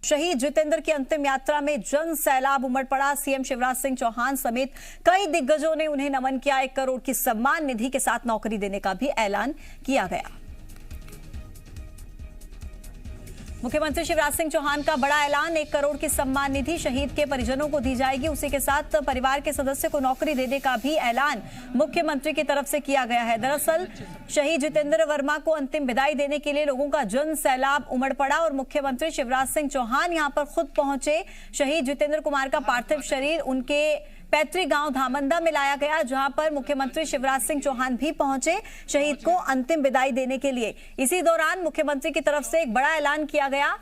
शहीद जितेंद्र की अंतिम यात्रा में जन सैलाब उमड़ पड़ा। सीएम शिवराज सिंह चौहान समेत कई दिग्गजों ने उन्हें नमन किया। 1 करोड़ की सम्मान निधि के साथ नौकरी देने का भी ऐलान किया गया। मुख्यमंत्री शिवराज सिंह चौहान का बड़ा ऐलान। 1 करोड़ की सम्मान निधि शहीद के परिजनों को दी जाएगी। उसी के साथ परिवार के सदस्य को नौकरी देने का भी ऐलान मुख्यमंत्री की तरफ से किया गया है। दरअसल शहीद जितेंद्र वर्मा को अंतिम विदाई देने के लिए लोगों का जन सैलाब उमड़ पड़ा और मुख्यमंत्री शिवराज सिंह चौहान यहां पर खुद पहुंचे। शहीद जितेंद्र कुमार का पार्थिव शरीर उनके पैतृक गांव धामंदा में लाया गया, जहां पर मुख्यमंत्री शिवराज सिंह चौहान भी पहुंचे शहीद को अंतिम विदाई देने के लिए। इसी दौरान मुख्यमंत्री की तरफ से एक बड़ा ऐलान किया गया।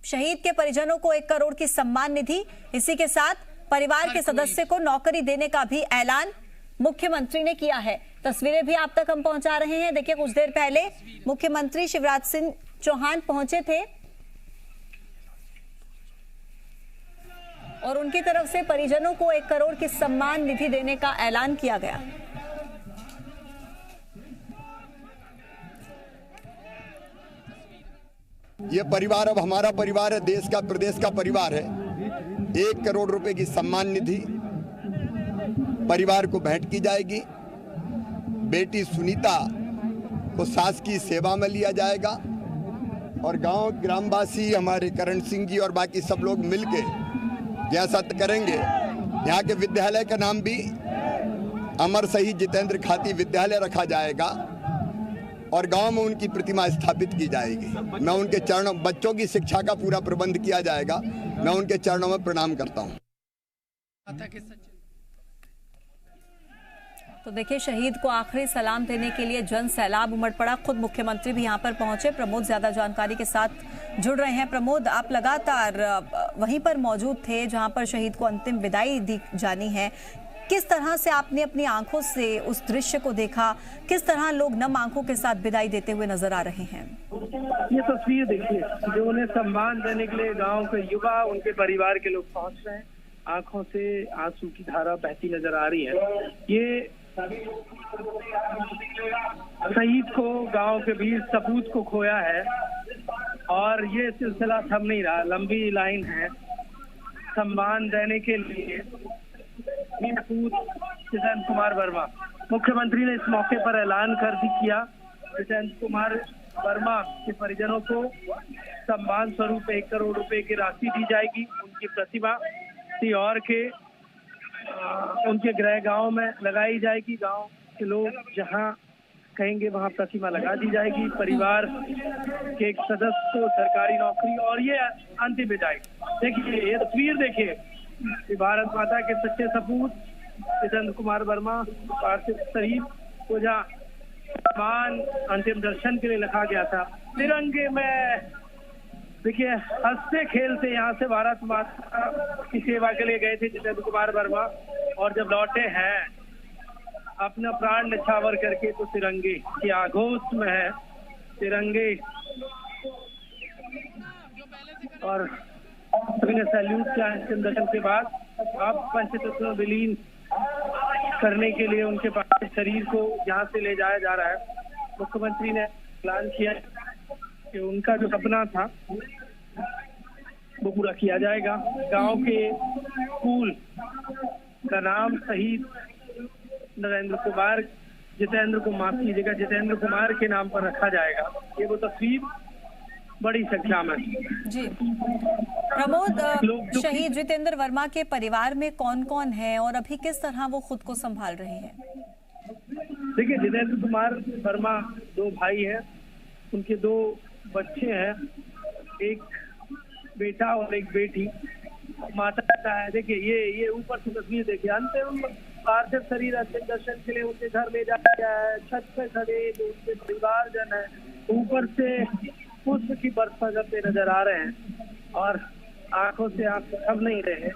शहीद के परिजनों को 1 करोड़ की सम्मान निधि, इसी के साथ परिवार के सदस्य को नौकरी देने का भी ऐलान मुख्यमंत्री ने किया है। तस्वीरें भी आप तक हम पहुंचा रहे हैं। देखिए, कुछ देर पहले मुख्यमंत्री शिवराज सिंह चौहान पहुंचे थे और उनकी तरफ से परिजनों को 1 करोड़ की सम्मान निधि देने का ऐलान किया गया। ये परिवार अब हमारा परिवार है, देश का प्रदेश का परिवार है। 1 करोड़ रुपए की सम्मान निधि परिवार को भेंट की जाएगी। बेटी सुनीता को शासकीय सेवा में लिया जाएगा और गांव ग्रामवासी हमारे करण सिंह जी और बाकी सब लोग मिलकर जैसा करेंगे। यहाँ के विद्यालय का नाम भी अमर शहीद जितेंद्र खाती विद्यालय रखा जाएगा और गांव में उनकी प्रतिमा स्थापित की जाएगी। मैं उनके चरणों, बच्चों की शिक्षा का पूरा प्रबंध किया जाएगा। मैं उनके चरणों में प्रणाम करता हूँ। तो देखिए, शहीद को आखिरी सलाम देने के लिए जन सैलाब उमड़ पड़ा। खुद मुख्यमंत्री भी यहां पर पहुंचे। प्रमोद ज्यादा जानकारी के साथ जुड़ रहे हैं। प्रमोद, आप लगातार वहीं पर मौजूद थे जहां पर शहीद को अंतिम विदाई दी जानी है। किस तरह से आपने अपनी आंखों से उस दृश्य को देखा? किस तरह लोग नम आंखों के साथ विदाई देते हुए नजर आ रहे हैं? ये तस्वीर देखिए, जो उन्हें सम्मान देने के लिए गाँव के युवा, उनके परिवार के लोग पहुँच रहे हैं। आंखों से आंसू की धारा बहती नजर आ रही है। ये शहीद को, गांव के वीर सपूत को खोया है और ये सिलसिला थम नहीं रहा। लंबी लाइन है सम्मान देने के लिए। सपूत जितेंद्र कुमार वर्मा, मुख्यमंत्री ने इस मौके पर ऐलान कर भी किया। जितेंद्र कुमार वर्मा के परिजनों को सम्मान स्वरूप 1 करोड़ रुपए की राशि दी जाएगी। उनकी प्रतिमा सीहोर के उनके गृह गांव में लगाई जाएगी। गांव के लोग जहां कहेंगे वहां प्रतिमा लगा दी जाएगी। परिवार के एक सदस्य को सरकारी नौकरी और ये अंतिम विदाई। देखिए, ये तस्वीर देखिए, भारत माता के सच्चे सपूत जितेंद्र कुमार वर्मा पार्थिव शरीर को जहाँ सम्मान अंतिम दर्शन के लिए रखा गया था, तिरंगे में देखिए हंसते खेलते यहाँ से भारत माता की सेवा के लिए गए थे जितेंद्र कुमार वर्मा और जब लौटे हैं अपना प्राण न्यौछावर करके, तो तिरंगे की आगोश में है। तिरंगे और सभी ने सैल्यूट किया। अंतिम दर्शन के बाद अब पंचतत्व में विलीन करने के लिए उनके पार्थिव शरीर को यहाँ से ले जाया जा रहा है। मुख्यमंत्री ने ऐलान किया कि उनका जो सपना था वो पूरा किया जाएगा। गांव के स्कूल का नाम शहीद नरेंद्र कुमार जितेंद्र को माफ कीजिएगा जितेंद्र कुमार के नाम पर रखा जाएगा। ये वो तस्वीर बड़ी संख्या में। जी प्रमोद, शहीद जितेंद्र वर्मा के परिवार में कौन कौन है और अभी किस तरह वो खुद को संभाल रहे हैं? देखिए, जितेंद्र कुमार वर्मा 2 भाई हैं, उनके 2 बच्चे हैं, एक बेटा और एक बेटी। माता पिता है। देखिए, ये ऊपर से तस्वीर देखिए। अंतिम पार्थिव शरीर अंतिम दर्शन के लिए उनके घर ले जाया गया है। छत पे खड़े जो उनके परिवारजन है, ऊपर से पुष्प की वर्षा करते नजर आ रहे हैं और आंखों से आंसू थम नहीं रहे।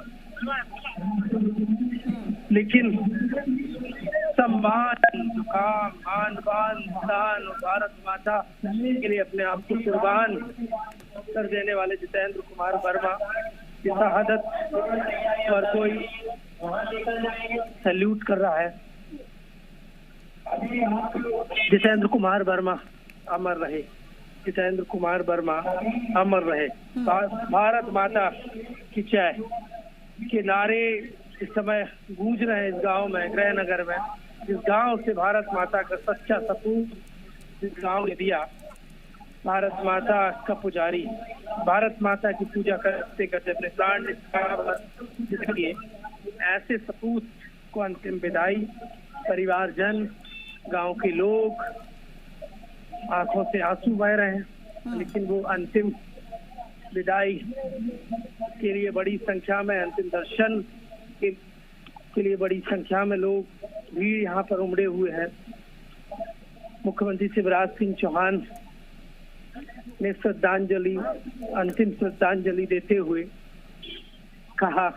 लेकिन सम्मान, जुकाम, मान बान, दान भारत माता के लिए अपने आप को कुर्बान कर देने वाले जितेंद्र कुमार वर्मा की शहादत पर कोई सैल्यूट कर रहा है। जितेंद्र कुमार वर्मा अमर रहे। जितेंद्र कुमार वर्मा अमर रहे। भारत माता की जय के नारे इस समय गूंज रहे हैं इस गांव में, गृहनगर में। जिस गांव से भारत माता का सच्चा सपूत जिस गांव ने दिया, भारत माता का पुजारी भारत माता की पूजा करते करते अपने प्राण दिए, ऐसे सपूत को अंतिम विदाई परिवारजन, गांव के लोग आंखों से आंसू बह रहे हैं। लेकिन वो अंतिम विदाई के लिए बड़ी संख्या में, अंतिम दर्शन के लिए बड़ी संख्या में लोग भीड़ यहाँ पर उमड़े हुए हैं। मुख्यमंत्री शिवराज सिंह चौहान ने अंतिम श्रद्धांजलि देते हुए कहा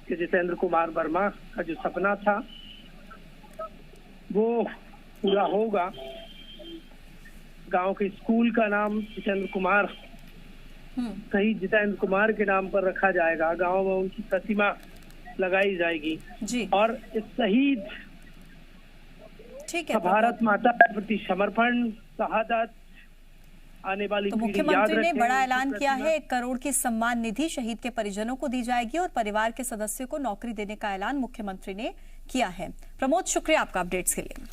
कि जितेंद्र कुमार वर्मा का जो सपना था वो पूरा होगा। गांव के स्कूल का नाम जितेंद्र कुमार, शहीद जितेंद्र कुमार के नाम पर रखा जाएगा। गांव में उनकी प्रतिमा लगाई जाएगी जी। और इस शहीद ठीक है, भारत माता के प्रति समर्पण, शहादत आने वाली तो मुख्यमंत्री ने बड़ा ऐलान किया है। 1 करोड़ की सम्मान निधि शहीद के परिजनों को दी जाएगी और परिवार के सदस्यों को नौकरी देने का ऐलान मुख्यमंत्री ने किया है। प्रमोद, शुक्रिया आपका अपडेट्स के लिए।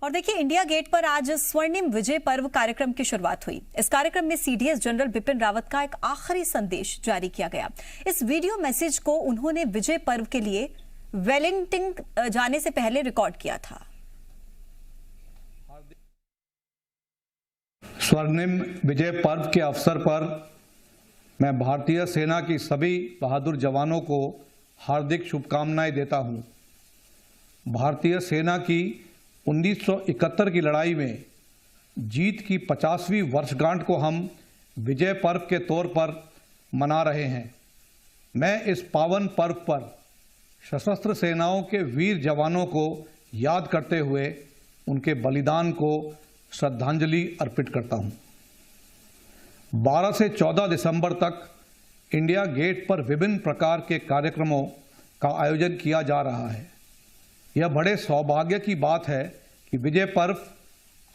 और देखिए, इंडिया गेट पर आज स्वर्णिम विजय पर्व कार्यक्रम की शुरुआत हुई। इस कार्यक्रम में सीडीएस जनरल बिपिन रावत का एक आखिरी संदेश जारी किया गया। इस वीडियो मैसेज को उन्होंने विजय पर्व के लिए वेलिंगटन जाने से पहले रिकॉर्ड किया था। स्वर्णिम विजय पर्व के अवसर पर मैं भारतीय सेना की सभी बहादुर जवानों को हार्दिक शुभकामनाएं देता हूं। भारतीय सेना की 1971 की लड़ाई में जीत की 50वीं वर्षगांठ को हम विजय पर्व के तौर पर मना रहे हैं। मैं इस पावन पर्व पर सशस्त्र सेनाओं के वीर जवानों को याद करते हुए उनके बलिदान को श्रद्धांजलि अर्पित करता हूं। 12 से 14 दिसंबर तक इंडिया गेट पर विभिन्न प्रकार के कार्यक्रमों का आयोजन किया जा रहा है। यह बड़े सौभाग्य की बात है कि विजय पर्व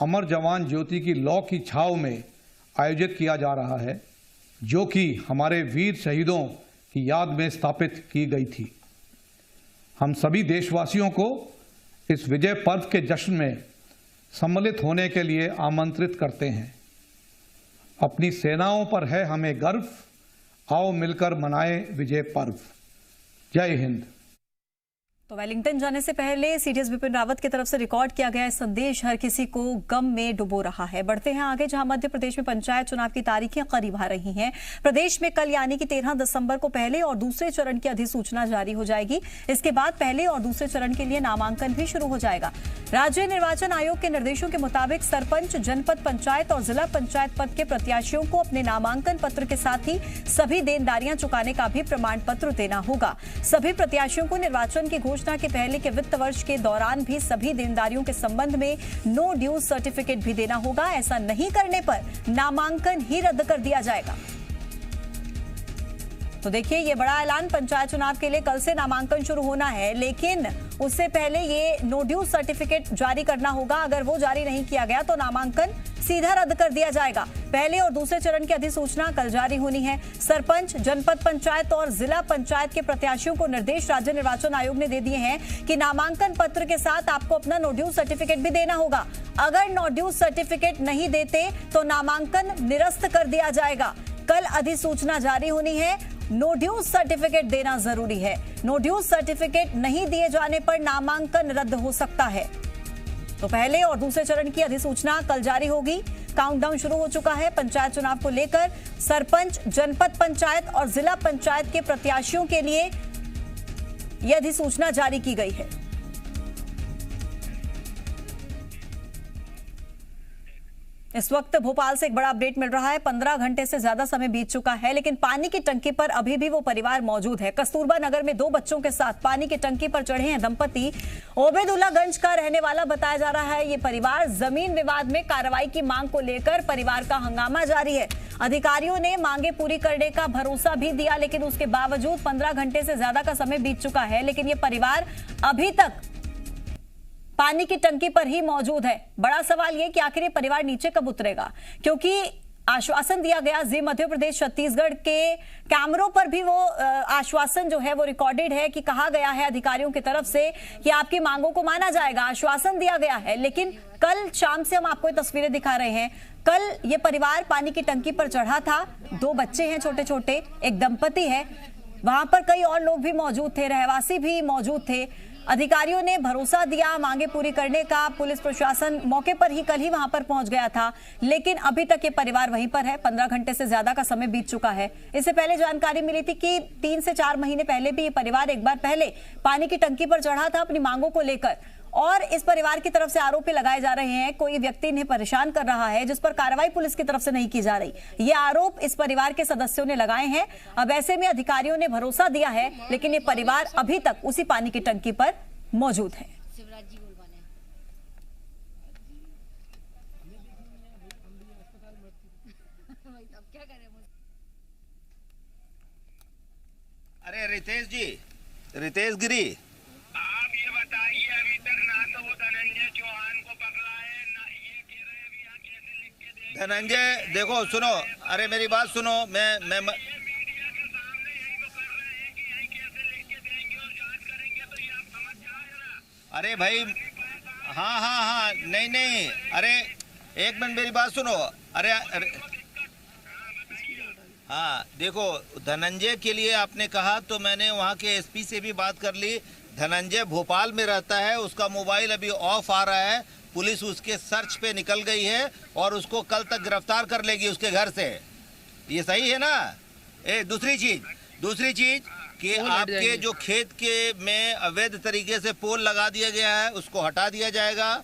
अमर जवान ज्योति की लौ की छाव में आयोजित किया जा रहा है, जो कि हमारे वीर शहीदों की याद में स्थापित की गई थी। हम सभी देशवासियों को इस विजय पर्व के जश्न में सम्मिलित होने के लिए आमंत्रित करते हैं। अपनी सेनाओं पर है हमें गर्व, आओ मिलकर मनाएं विजय पर्व। जय हिंद। तो वेलिंगटन जाने से पहले सीडीएस बिपिन रावत की तरफ से रिकॉर्ड किया गया संदेश हर किसी को गम में डुबो रहा है। बढ़ते हैं आगे, जहां मध्य प्रदेश में पंचायत चुनाव की तारीखें करीब आ रही हैं। प्रदेश में कल यानी कि 13 दिसंबर को पहले और दूसरे चरण की अधिसूचना जारी हो जाएगी। इसके बाद पहले और दूसरे चरण के लिए नामांकन भी शुरू हो जाएगा। राज्य निर्वाचन आयोग के निर्देशों के मुताबिक सरपंच, जनपद पंचायत और जिला पंचायत पद के प्रत्याशियों को अपने नामांकन पत्र के साथ ही सभी देनदारियां चुकाने का भी प्रमाण पत्र देना होगा। सभी प्रत्याशियों को निर्वाचन की घोषणा के पहले के वित्त वर्ष के दौरान भी सभी देनदारियों के संबंध में नो ड्यूज सर्टिफिकेट भी देना होगा। ऐसा नहीं करने पर नामांकन ही रद्द कर दिया जाएगा। तो देखिए, ये बड़ा ऐलान, पंचायत चुनाव के लिए कल से नामांकन शुरू होना है, लेकिन उससे पहले ये नो ड्यूज सर्टिफिकेट जारी करना होगा। अगर वो जारी नहीं किया गया तो नामांकन सीधा रद्द कर दिया जाएगा। पहले और दूसरे चरण की अधिसूचना कल जारी होनी है। सरपंच, जनपद पंचायत और जिला पंचायत के प्रत्याशियों को निर्देश राज्य निर्वाचन आयोग ने दे दिए हैं कि नामांकन पत्र के साथ आपको अपना नो ड्यूज सर्टिफिकेट भी देना होगा। अगर नो ड्यूज सर्टिफिकेट नहीं देते तो नामांकन निरस्त कर दिया जाएगा। कल अधिसूचना जारी होनी है। नो ड्यूज सर्टिफिकेट देना जरूरी है। नो ड्यूज सर्टिफिकेट नहीं दिए जाने पर नामांकन रद्द हो सकता है। तो पहले और दूसरे चरण की अधिसूचना कल जारी होगी। काउंटडाउन शुरू हो चुका है। पंचायत चुनाव को लेकर सरपंच, जनपद पंचायत और जिला पंचायत के प्रत्याशियों के लिए यह अधिसूचना जारी की गई है। इस वक्त भोपाल से एक बड़ा अपडेट मिल रहा है। 15 घंटे से ज्यादा समय बीत चुका है, लेकिन पानी की टंकी पर अभी भी वो परिवार मौजूद है। कस्तूरबा नगर में 2 बच्चों के साथ पानी की टंकी पर चढ़े हैं दंपति। ओबेदुल्लागंज का रहने वाला बताया जा रहा है ये परिवार। जमीन विवाद में कार्रवाई की मांग को लेकर परिवार का हंगामा जारी है। अधिकारियों ने मांगे पूरी करने का भरोसा भी दिया, लेकिन उसके बावजूद 15 घंटे से ज्यादा का समय बीत चुका है, लेकिन ये परिवार अभी तक पानी की टंकी पर ही मौजूद है। बड़ा सवाल यह कि आखिर ये परिवार नीचे कब उतरेगा, क्योंकि आश्वासन दिया गया जी मध्य प्रदेश छत्तीसगढ़ के कैमरों पर भी वो आश्वासन जो है वो रिकॉर्डेड है कि कहा गया है अधिकारियों की तरफ से कि आपकी मांगों को माना जाएगा, आश्वासन दिया गया है। लेकिन कल शाम से हम आपको ये तस्वीरें दिखा रहे हैं, कल ये परिवार पानी की टंकी पर चढ़ा था, 2 बच्चे हैं छोटे छोटे, एक दंपति है, वहां पर कई और लोग भी मौजूद थे, रहवासी भी मौजूद थे। अधिकारियों ने भरोसा दिया मांगे पूरी करने का, पुलिस प्रशासन मौके पर ही कल ही वहां पर पहुंच गया था, लेकिन अभी तक ये परिवार वहीं पर है। 15 घंटे से ज्यादा का समय बीत चुका है। इससे पहले जानकारी मिली थी कि 3 से 4 महीने पहले भी ये परिवार एक बार पहले पानी की टंकी पर चढ़ा था अपनी मांगों को लेकर, और इस परिवार की तरफ से आरोप लगाए जा रहे हैं कोई व्यक्ति इन्हें परेशान कर रहा है जिस पर कार्रवाई पुलिस की तरफ से नहीं की जा रही। ये आरोप इस परिवार के सदस्यों ने लगाए हैं। अब ऐसे में अधिकारियों ने भरोसा दिया है, लेकिन ये परिवार अभी तक उसी पानी की टंकी पर मौजूद है। अरे रितेश जी, रितेश गिरी, आप ये बताइए, अभी तक ना तो वो धनंजय चौहान को पकड़ा है, ना ये कह रहे हैं अभी यहाँ कैसे लिख के देंगे। धनंजय देखो सुनो, अरे मेरी बात सुनो, मैं मीडिया के सामने यही तो कर रहे हैं कि यही कैसे लिख के देंगे और जांच करेंगे, तो ये आप समझ जाए ना। अरे भाई, हाँ, नहीं, अरे एक मिनट मेरी बात सुनो। अरे हाँ देखो, धनंजय के लिए आपने कहा तो मैंने वहाँ के एसपी से भी बात कर ली। धनंजय भोपाल में रहता है, उसका मोबाइल अभी ऑफ आ रहा है, पुलिस उसके सर्च पे निकल गई है और उसको कल तक गिरफ्तार कर लेगी उसके घर से। ये सही है ना? दूसरी चीज कि आपके जो खेत के में अवैध तरीके से पोल लगा दिया गया है उसको हटा दिया जाएगा।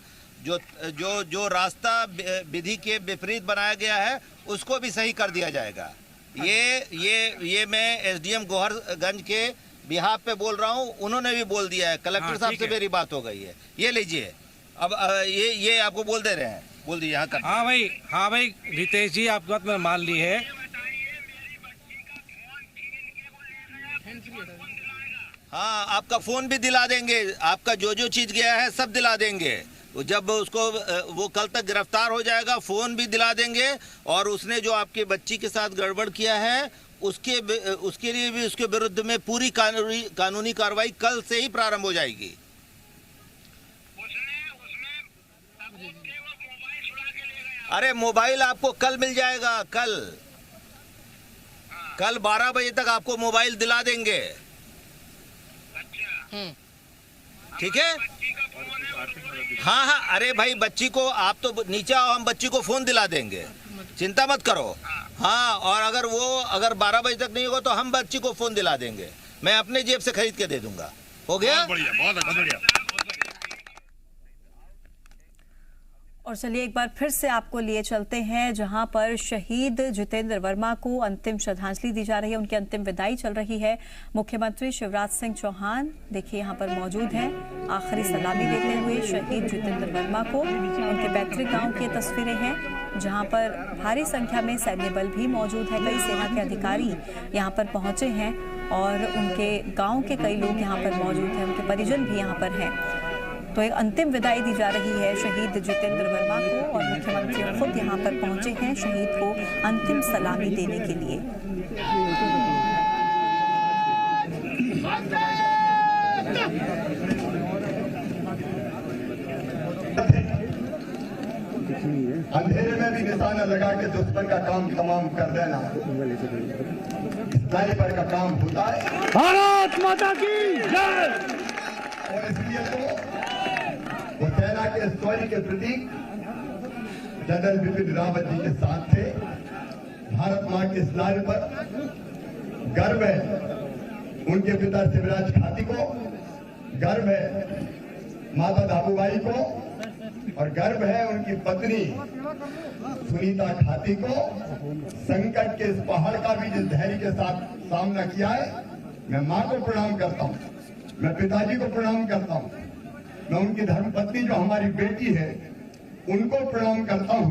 जो रास्ता विधि के विपरीत बनाया गया है उसको भी सही कर दिया जाएगा। ये मैं एसडीएम गोहरगंज के बिहाफ पे बोल रहा हूँ, उन्होंने भी बोल दिया है, कलेक्टर साहब से मेरी बात हो गई है। ये लीजिए, अब ये आपको बोल दे रहे हैं, बोल दीजिए। हाँ भाई रितेश जी, आपकी बात मैंने मान ली है। हाँ, आपका फोन भी दिला देंगे, आपका जो चीज गया है सब दिला देंगे। जब उसको वो कल तक गिरफ्तार हो जाएगा फोन भी दिला देंगे, और उसने जो आपके बच्ची के साथ गड़बड़ किया है उसके लिए भी उसके विरुद्ध में पूरी कानूनी कार्रवाई कल से ही प्रारंभ हो जाएगी। अरे मोबाइल आपको कल मिल जाएगा, कल 12 बजे तक आपको मोबाइल दिला देंगे। ठीक है? हाँ, अरे भाई बच्ची को आप तो नीचे आओ, हम बच्ची को फोन दिला देंगे, चिंता मत करो। हाँ, और अगर 12 बजे तक नहीं होगा तो हम बच्ची को फोन दिला देंगे, मैं अपने जेब से खरीद के दे दूंगा। हो गया? बहुत बढ़िया। और चलिए एक बार फिर से आपको लिए चलते हैं जहां पर शहीद जितेंद्र वर्मा को अंतिम श्रद्धांजलि दी जा रही है, उनकी अंतिम विदाई चल रही है। मुख्यमंत्री शिवराज सिंह चौहान देखिए यहां पर मौजूद हैं, आखिरी सलामी देते हुए शहीद जितेंद्र वर्मा को। उनके पैतृक गांव की तस्वीरें हैं जहां पर भारी संख्या में सैन्य बल भी मौजूद है, कई सेना के अधिकारी यहां पर पहुंचे हैं और उनके गाँव के कई लोग यहाँ पर मौजूद हैं, उनके परिजन भी यहाँ पर हैं। तो एक अंतिम विदाई दी जा रही है शहीद जितेंद्र वर्मा को, और मुख्यमंत्री खुद यहां पर पहुंचे हैं शहीद को अंतिम सलामी देने के लिए। अंधेरे में भी निशाना लगा के दुश्मन का काम तमाम कर देना स्नाइपर का काम होता है। भारत माता की जय। और इसलिए तो वो सेना के शौर्य के प्रतीक जनरल बिपिन रावत जी के साथ थे। भारत मां के स्नार पर गर्व है, उनके पिता शिवराज खाती को गर्व है, माता दाबूबाई को, और गर्व है उनकी पत्नी सुनीता खाती को। संकट के इस पहाड़ का भी जिस धैर्य के साथ सामना किया है, मैं मां को प्रणाम करता हूं, मैं पिताजी को प्रणाम करता हूं, मैं उनकी धर्मपत्नी जो हमारी बेटी है उनको प्रणाम करता हूं।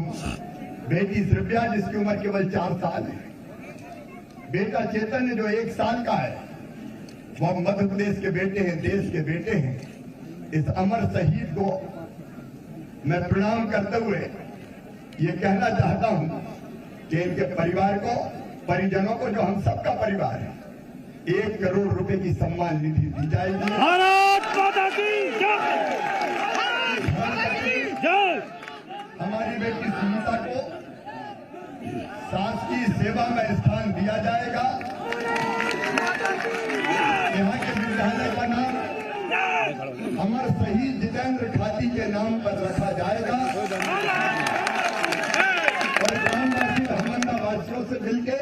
बेटी श्रव्या जिसकी उम्र केवल 4 साल है, बेटा चेतन जो 1 साल का है, वो मध्य प्रदेश के बेटे हैं, देश के बेटे हैं। इस अमर शहीद को मैं प्रणाम करते हुए ये कहना चाहता हूं कि इनके परिवार को, परिजनों को, जो हम सबका परिवार है, 1 करोड़ रुपए की सम्मान निधि दी जाएगी। भारत माता की जय। जय। हमारी बेटी सुनीता को शासकीय सेवा में स्थान दिया जाएगा। यहाँ के विद्यालय का नाम अमर शहीद जितेंद्र खाती के नाम पर रखा जाएगा और ग्रामवासी हमंदा वासियों से मिलकर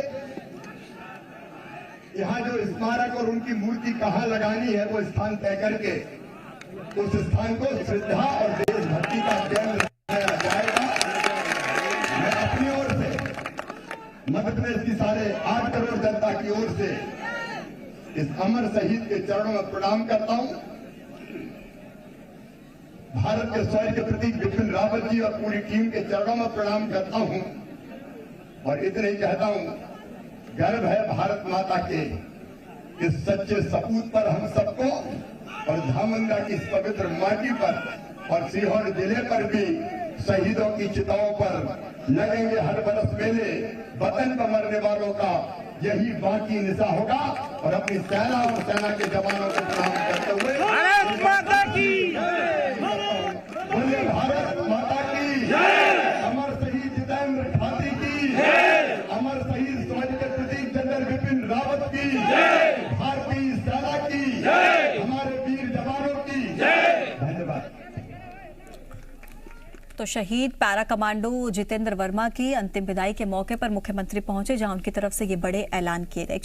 यहाँ जो स्मारक और उनकी मूर्ति कहाँ लगानी है वो स्थान तय करके उस स्थान को श्रद्धा और देशभक्ति का केंद्र बनाया जाएगा। मैं अपनी ओर से मध्य प्रदेश की साढ़े 8 करोड़ जनता की ओर से इस अमर शहीद के चरणों में प्रणाम करता हूं। भारत के शौर्य के प्रतीक बिपिन रावत जी और पूरी टीम के चरणों में प्रणाम करता हूं और इतने ही कहता हूं, गर्व है भारत माता के इस सच्चे सपूत पर हम सबको और धामंगा की इस पवित्र माटी पर और सीहोर जिले पर भी शहीदों की चिताओं पर लगेंगे हर बरस मेले। वतन पर मरने वालों का यही बाकी निशा होगा और अपनी सेना और सेना के जवानों को प्रणाम करते हुए भारत माता की बोलिए, भारत माता की अमर शहीद जितेंद्र खाती की, अमर शहीद स्वराज के प्रतीक जनरल बिपिन रावत की, भारतीय सेना की, हमारे वीर जवानों की धन्यवाद। तो शहीद पैरा कमांडो जितेंद्र वर्मा की अंतिम विदाई के मौके पर मुख्यमंत्री पहुंचे, जहां उनकी तरफ से ये बड़े ऐलान किए गए।